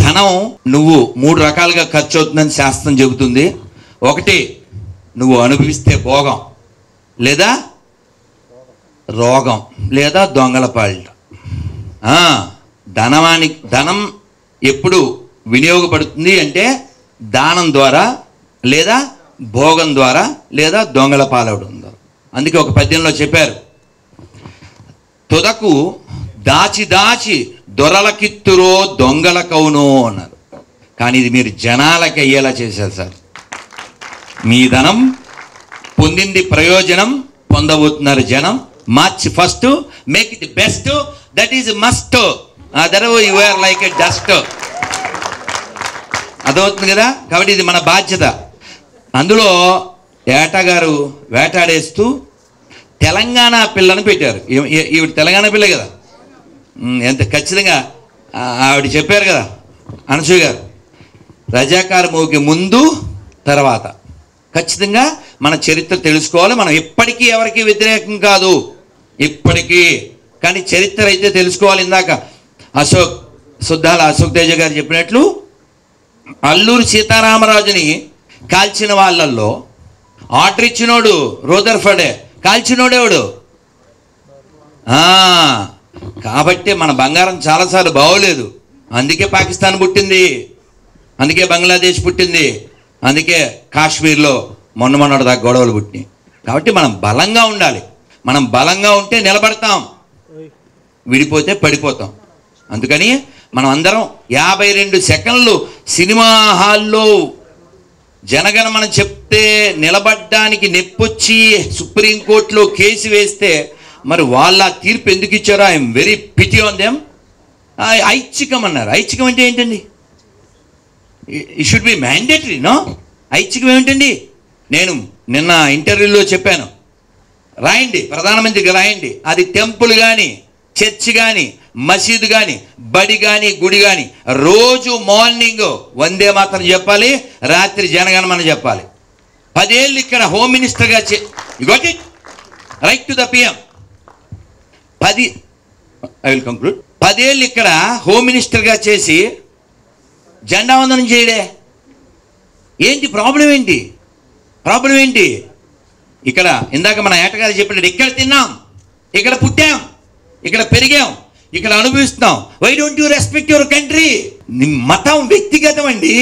ధనం నువ్వు 3 రకాలుగా ఖర్చు అవుతుందని శాస్త్రం చెబుతుంది. ఒకటి, నువ్వు అనుభవిస్తే భోగం, లేదా రోగం, లేదా దొంగలపాళ్ళు. ధనం ఎప్పుడు వినియోగపడుతుంది అంటే దానం ద్వారా, లేదా భోగం ద్వారా, లేదా దొంగల పాలవడం ద్వారా. అందుకే ఒక పద్యంలో చెప్పారు, తుదకు దాచి దాచి దొరలకిత్తురో దొంగల కవును అన్నారు. కానీ ఇది మీరు జనాలకి అయ్యేలా చేశారు సార్. మీ ధనం పొందింది ప్రయోజనం పొందబోతున్నారు జనం. March first, make it best, that is must, otherwise you are like a dust. అదవుతుంది కదా. కాబట్టి ఇది మన బాధ్యత. అందులో ఏటగారు వేటాడేస్తూ తెలంగాణ పిల్లను పెట్టారు. ఈవిడ తెలంగాణ పిల్ల కదా, ఎంత ఖచ్చితంగా ఆవిడ చెప్పారు కదా అనసూయ గారు, రజాకార్ మూవీకి ముందు తర్వాత ఖచ్చితంగా మన చరిత్ర తెలుసుకోవాలి. మనం ఎప్పటికీ ఎవరికి వ్యతిరేకం కాదు, ఇప్పటికీ. కానీ చరిత్ర అయితే తెలుసుకోవాలి. ఇందాక సుద్దాల అశోక్ తేజ గారు చెప్పినట్లు అల్లూరి సీతారామరాజుని కాల్చిన వాళ్ళల్లో ఆర్డర్ ఇచ్చినోడు రూదర్ఫర్డే, కాల్చినోడేవాడు. కాబట్టి మన బంగారం చాలాసార్లు బాగోలేదు. అందుకే పాకిస్తాన్ పుట్టింది, అందుకే బంగ్లాదేశ్ పుట్టింది, అందుకే కాశ్మీర్లో మొన్నటి దాకా గొడవలు పుట్టినాయి. కాబట్టి మనం బలంగా ఉండాలి. మనం బలంగా ఉంటే నిలబడతాం, విడిపోతే పడిపోతాం. అందుకని మనం అందరం 52 సెకండ్లు సినిమా హాల్లో జనగణమన చెప్తే నిలబడ్డానికి నెప్పొచ్చి సుప్రీంకోర్టులో కేసు వేస్తే మరి వాళ్ళ తీర్పు ఎందుకు ఇచ్చారో I'm very pity on them. ఐచ్ఛికం అన్నారు. ఐచ్ఛికం అంటే ఏంటండి? It should be mandatory, no? ఐచ్ఛికం ఏమిటండి? నేను నిన్న ఇంటర్వ్యూలో చెప్పాను, రాయండి, ప్రధానమంత్రికి రాయండి. అది టెంపుల్ కానీ, చర్చ్ కానీ, మసీదు కానీ, బడి కానీ, గుడి కానీ రోజు మార్నింగ్ వందే మాత్రం చెప్పాలి, రాత్రి జనగణమన చెప్పాలి. 10 ఏళ్ళు ఇక్కడ హోమ్ మినిస్టర్గా got it right to the PM. I will conclude. 10 ఏళ్ళు ఇక్కడ హోమ్ మినిస్టర్గా చేసి జెండా వందనం చేయడే. ఏంటి ప్రాబ్లం? ప్రాబ్లం ఏంటి? ఇక్కడ ఇందాక మన ఏటగారు చెప్పినట్టు ఇక్కడ తిన్నాం, ఇక్కడ పుట్టాం, ఇక్కడ పెరిగాం, ఇక్కడ అనుభవిస్తున్నాం. Why don't you respect your country? మతం వ్యక్తిగతం అండి,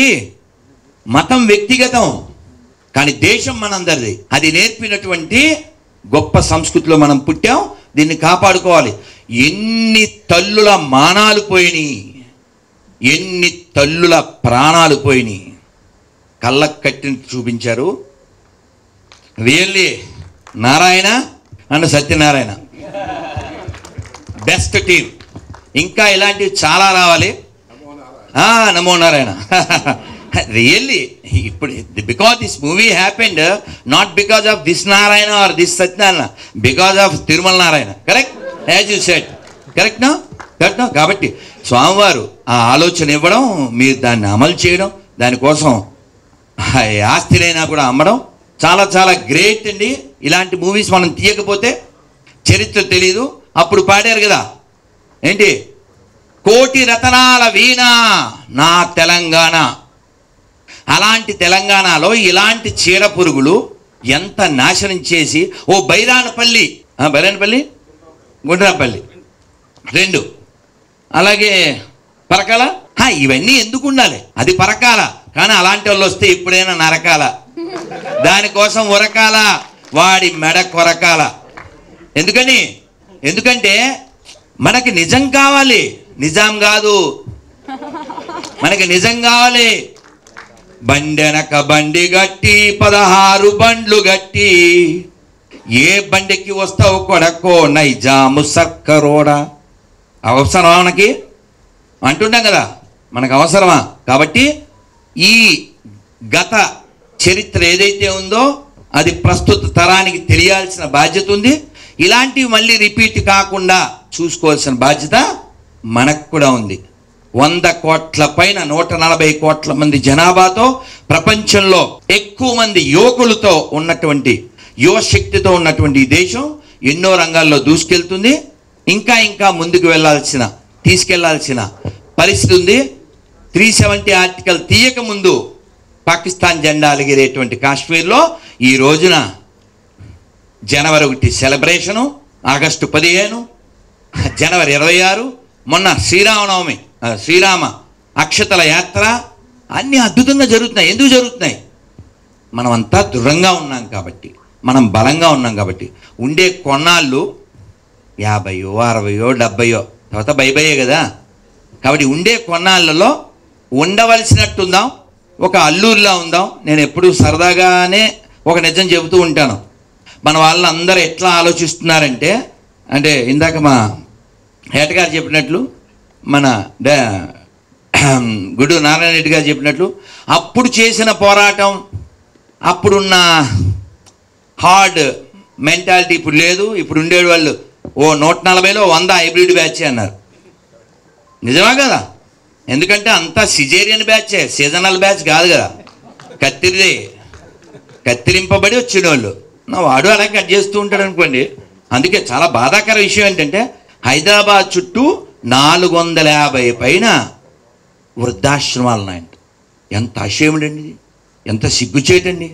మతం వ్యక్తిగతం, కానీ దేశం మనందరిది. అది నేర్పినటువంటి గొప్ప సంస్కృతిలో మనం పుట్టాం. దీన్ని కాపాడుకోవాలి. ఎన్ని తల్లుల మానాలు పోయినాయి, ఎన్ని తల్లుల ప్రాణాలు పోయినాయి. కళ్ళకు కట్టిన చూపించారు. Really Narayana and Satyanarayana best team. ఇంకా ఇలాంటివి చాలా రావాలి. నమో నారాయణ. రియల్లీ ఇప్పుడు because this movie happened not because of this Narayana or this Satyanarayana, because of Tirumala Narayana. Correct, as you said. Correct no? Correct no? కాబట్టి స్వామివారు ఆ ఆలోచన ఇవ్వడం, మీరు దాన్ని అమలు చేయడం, దానికోసం ఆస్తినైనా కూడా అమ్మడం చాలా చాలా గ్రేట్ అండి. ఇలాంటి మూవీస్ మనం తీయకపోతే చరిత్ర తెలీదు. అప్పుడు పాడారు కదా ఏంటి, కోటి రతనాల వీణ నా తెలంగాణ. అలాంటి తెలంగాణలో ఇలాంటి చీడ పురుగులు ఎంత నాశనం చేసి, ఓ బైరానపల్లి, గుండ్రాపల్లి 2, అలాగే పరకాల, ఇవన్నీ ఎందుకు ఉండాలి? అది పరకాల, కానీ అలాంటి వాళ్ళు వస్తే ఎప్పుడైనా నరకాల, దానికోసం ఉరకాల, వాడి మెడ కొరకాల. ఎందుకంటే మనకి నిజం కావాలి, నిజాం కాదు. మనకి నిజం కావాలి. బండెనక బండి గట్టి 16 బండ్లు గట్టి, ఏ బండికి వస్తావు కొడకో నైజాము సర్కరోడా. అవసరమా మనకి? అంటుంటాం కదా, మనకు అవసరమా? కాబట్టి ఈ గత చరిత్ర ఏదైతే ఉందో అది ప్రస్తుత తరానికి తెలియాల్సిన బాధ్యత ఉంది. ఇలాంటివి మళ్ళీ రిపీట్ కాకుండా చూసుకోవాల్సిన బాధ్యత మనకు కూడా ఉంది. 100 కోట్ల పైన 140 కోట్ల మంది జనాభాతో, ప్రపంచంలో ఎక్కువ మంది యువకులతో ఉన్నటువంటి, యువశక్తితో ఉన్నటువంటి ఈ దేశం ఎన్నో రంగాల్లో దూసుకెళ్తుంది. ఇంకా ముందుకు తీసుకెళ్లాల్సిన పరిస్థితి ఉంది. 370 ఆర్టికల్ తీయక ముందు పాకిస్తాన్ జెండా ఎగిరేటువంటి కాశ్మీర్లో ఈ రోజున జనవరి 1 సెలబ్రేషను, ఆగస్టు 15, జనవరి 26, మొన్న శ్రీరామనవమి, శ్రీరామ అక్షతల యాత్ర అన్నీ అద్భుతంగా జరుగుతున్నాయి. ఎందుకు జరుగుతున్నాయి? మనమంతా దృఢంగా ఉన్నాం కాబట్టి, మనం బలంగా ఉన్నాం కాబట్టి. ఉండే కొన్నాళ్ళు 50, 60, 70 తర్వాత బైబయ్యే కదా. కాబట్టి ఉండే కొన్నాళ్ళలో ఉండవలసినట్టుందాం, ఒక అల్లూరిలా ఉందాం. నేను ఎప్పుడు సరదాగానే ఒక నిజం చెబుతూ ఉంటాను. మన వాళ్ళందరూ ఎట్లా ఆలోచిస్తున్నారంటే, అంటే ఇందాక మా ఏటగారు చెప్పినట్లు, మన గుడు నారాయణ రెడ్డి గారు చెప్పినట్లు, అప్పుడు చేసిన పోరాటం, అప్పుడున్న హార్డ్ మెంటాలిటీ ఇప్పుడు లేదు. ఇప్పుడు ఉండేది వాళ్ళు 140లో 100 హైబ్రిడ్ బ్యాచ్ అన్నారు. నిజమా కదా? ఎందుకంటే అంతా సిజేరియన్ బ్యాచే, సీజనల్ బ్యాచ్ కాదు కదా. కత్తిరింపబడి వచ్చిన వాళ్ళు. వాడు అలా కట్ చేస్తూ ఉంటాడు అనుకోండి. అందుకే చాలా బాధాకర విషయం ఏంటంటే, హైదరాబాద్ చుట్టూ 450 పైన వృద్ధాశ్రమాలు ఉన్నాయంట. ఎంత అషేముడండి, ఎంత సిగ్గుచేటండి.